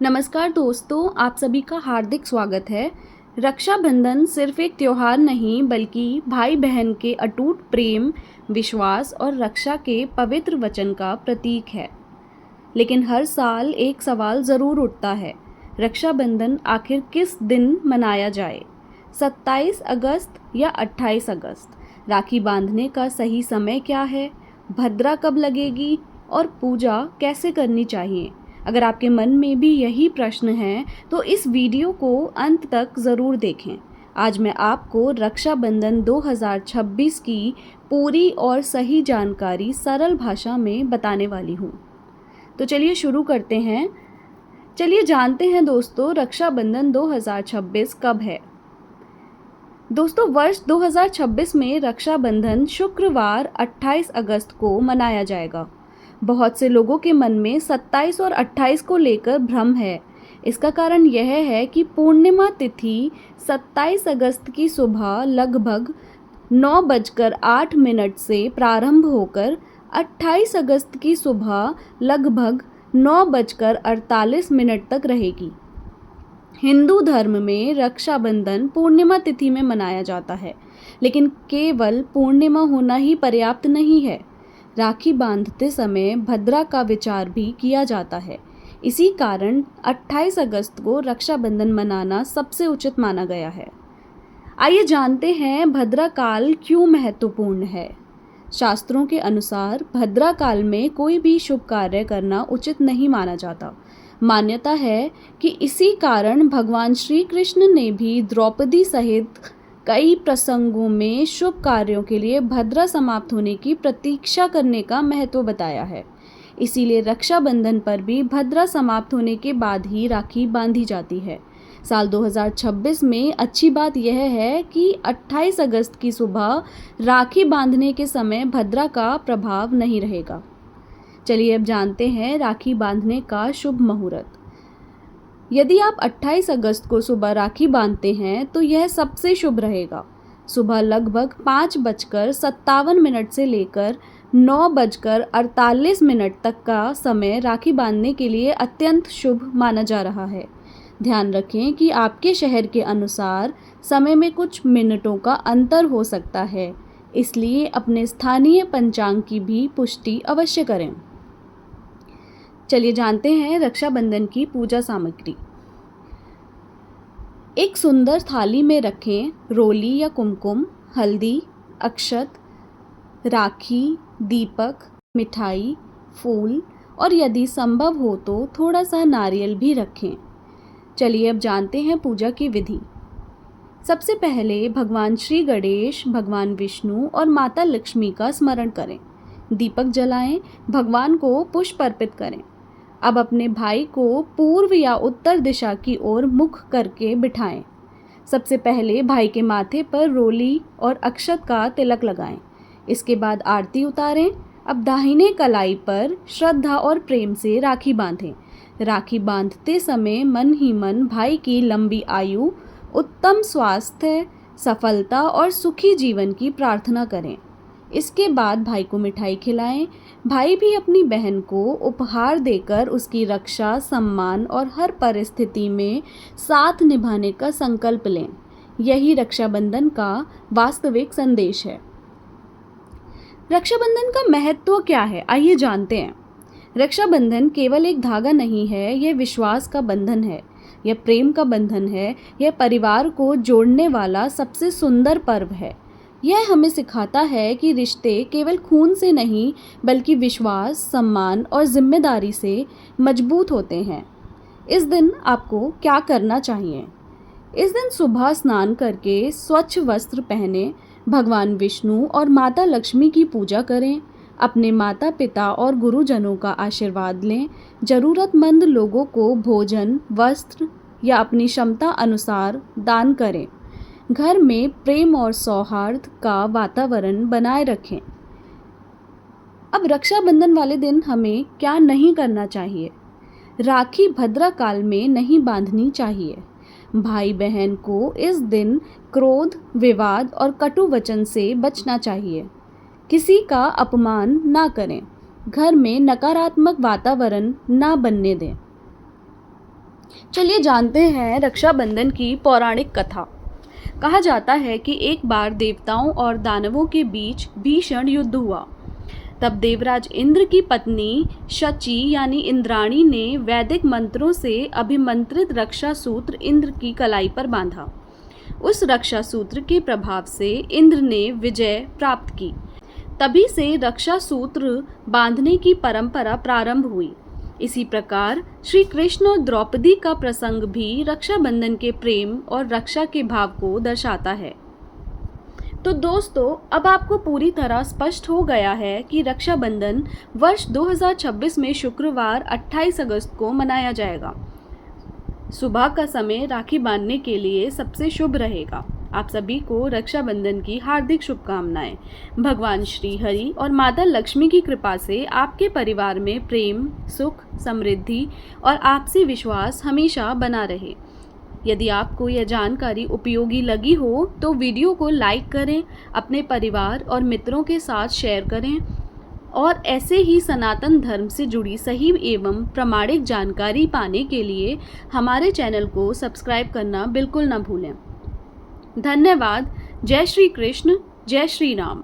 नमस्कार दोस्तों, आप सभी का हार्दिक स्वागत है। रक्षाबंधन सिर्फ एक त्योहार नहीं बल्कि भाई बहन के अटूट प्रेम, विश्वास और रक्षा के पवित्र वचन का प्रतीक है। लेकिन हर साल एक सवाल ज़रूर उठता है, रक्षाबंधन आखिर किस दिन मनाया जाए? 27 अगस्त या 28 अगस्त? राखी बांधने का सही समय क्या है? भद्रा कब लगेगी और पूजा कैसे करनी चाहिए? अगर आपके मन में भी यही प्रश्न हैं तो इस वीडियो को अंत तक ज़रूर देखें। आज मैं आपको रक्षाबंधन 2026 की पूरी और सही जानकारी सरल भाषा में बताने वाली हूँ। तो चलिए शुरू करते हैं। चलिए जानते हैं दोस्तों, रक्षाबंधन 2026 कब है। दोस्तों, वर्ष 2026 में रक्षाबंधन शुक्रवार 28 अगस्त को मनाया जाएगा। बहुत से लोगों के मन में 27 और 28 को लेकर भ्रम है। इसका कारण यह है कि पूर्णिमा तिथि 27 अगस्त की सुबह लगभग 9:08 से प्रारंभ होकर 28 अगस्त की सुबह लगभग 9:48 तक रहेगी। हिंदू धर्म में रक्षाबंधन पूर्णिमा तिथि में मनाया जाता है, लेकिन केवल पूर्णिमा होना ही पर्याप्त नहीं है। राखी बांधते समय भद्रा का विचार भी किया जाता है। इसी कारण 28 अगस्त को रक्षाबंधन मनाना सबसे उचित माना गया है। आइए जानते हैं भद्रा काल क्यों महत्वपूर्ण है। शास्त्रों के अनुसार भद्रा काल में कोई भी शुभ कार्य करना उचित नहीं माना जाता। मान्यता है कि इसी कारण भगवान श्री कृष्ण ने भी द्रौपदी सहित कई प्रसंगों में शुभ कार्यों के लिए भद्रा समाप्त होने की प्रतीक्षा करने का महत्व बताया है। इसीलिए रक्षाबंधन पर भी भद्रा समाप्त होने के बाद ही राखी बांधी जाती है। साल 2026 में अच्छी बात यह है कि 28 अगस्त की सुबह राखी बांधने के समय भद्रा का प्रभाव नहीं रहेगा। चलिए अब जानते हैं राखी बांधने का शुभ मुहूर्त। यदि आप 28 अगस्त को सुबह राखी बांधते हैं तो यह सबसे शुभ रहेगा। सुबह लगभग 5:57 से लेकर 9:48 तक का समय राखी बांधने के लिए अत्यंत शुभ माना जा रहा है। ध्यान रखें कि आपके शहर के अनुसार समय में कुछ मिनटों का अंतर हो सकता है, इसलिए अपने स्थानीय पंचांग की भी पुष्टि अवश्य करें। चलिए जानते हैं रक्षाबंधन की पूजा सामग्री। एक सुंदर थाली में रखें रोली या कुमकुम, हल्दी, अक्षत, राखी, दीपक, मिठाई, फूल और यदि संभव हो तो थोड़ा सा नारियल भी रखें। चलिए अब जानते हैं पूजा की विधि। सबसे पहले भगवान श्री गणेश, भगवान विष्णु और माता लक्ष्मी का स्मरण करें। दीपक जलाएं, भगवान को पुष्प अर्पित करें। अब अपने भाई को पूर्व या उत्तर दिशा की ओर मुख करके बिठाएं। सबसे पहले भाई के माथे पर रोली और अक्षत का तिलक लगाएं। इसके बाद आरती उतारें। अब दाहिने कलाई पर श्रद्धा और प्रेम से राखी बांधें। राखी बांधते समय मन ही मन भाई की लंबी आयु, उत्तम स्वास्थ्य, सफलता और सुखी जीवन की प्रार्थना करें। इसके बाद भाई को मिठाई खिलाएं। भाई भी अपनी बहन को उपहार देकर उसकी रक्षा, सम्मान और हर परिस्थिति में साथ निभाने का संकल्प लें। यही रक्षाबंधन का वास्तविक संदेश है। रक्षाबंधन का महत्व क्या है, आइए जानते हैं। रक्षाबंधन केवल एक धागा नहीं है, यह विश्वास का बंधन है, यह प्रेम का बंधन है, यह परिवार को जोड़ने वाला सबसे सुंदर पर्व है। यह हमें सिखाता है कि रिश्ते केवल खून से नहीं बल्कि विश्वास, सम्मान और जिम्मेदारी से मजबूत होते हैं। इस दिन आपको क्या करना चाहिए? इस दिन सुबह स्नान करके स्वच्छ वस्त्र पहने, भगवान विष्णु और माता लक्ष्मी की पूजा करें। अपने माता पिता और गुरुजनों का आशीर्वाद लें। ज़रूरतमंद लोगों को भोजन, वस्त्र या अपनी क्षमता अनुसार दान करें। घर में प्रेम और सौहार्द का वातावरण बनाए रखें। अब रक्षाबंधन वाले दिन हमें क्या नहीं करना चाहिए? राखी भद्रा काल में नहीं बांधनी चाहिए। भाई बहन को इस दिन क्रोध, विवाद और कटु वचन से बचना चाहिए। किसी का अपमान ना करें। घर में नकारात्मक वातावरण ना बनने दें। चलिए जानते हैं रक्षाबंधन की पौराणिक कथा। कहा जाता है कि एक बार देवताओं और दानवों के बीच भीषण युद्ध हुआ। तब देवराज इंद्र की पत्नी शची यानी इंद्राणी ने वैदिक मंत्रों से अभिमंत्रित रक्षा सूत्र इंद्र की कलाई पर बांधा। उस रक्षा सूत्र के प्रभाव से इंद्र ने विजय प्राप्त की। तभी से रक्षा सूत्र बांधने की परंपरा प्रारंभ हुई। इसी प्रकार श्री कृष्ण और द्रौपदी का प्रसंग भी रक्षाबंधन के प्रेम और रक्षा के भाव को दर्शाता है। तो दोस्तों, अब आपको पूरी तरह स्पष्ट हो गया है कि रक्षाबंधन वर्ष 2026 में शुक्रवार 28 अगस्त को मनाया जाएगा। सुबह का समय राखी बांधने के लिए सबसे शुभ रहेगा। आप सभी को रक्षाबंधन की हार्दिक शुभकामनाएं। भगवान श्री हरि और माता लक्ष्मी की कृपा से आपके परिवार में प्रेम, सुख, समृद्धि और आपसी विश्वास हमेशा बना रहे। यदि आपको यह जानकारी उपयोगी लगी हो तो वीडियो को लाइक करें, अपने परिवार और मित्रों के साथ शेयर करें और ऐसे ही सनातन धर्म से जुड़ी सही एवं प्रामाणिक जानकारी पाने के लिए हमारे चैनल को सब्सक्राइब करना बिल्कुल न भूलें। धन्यवाद। जय श्री कृष्ण, जय श्री राम।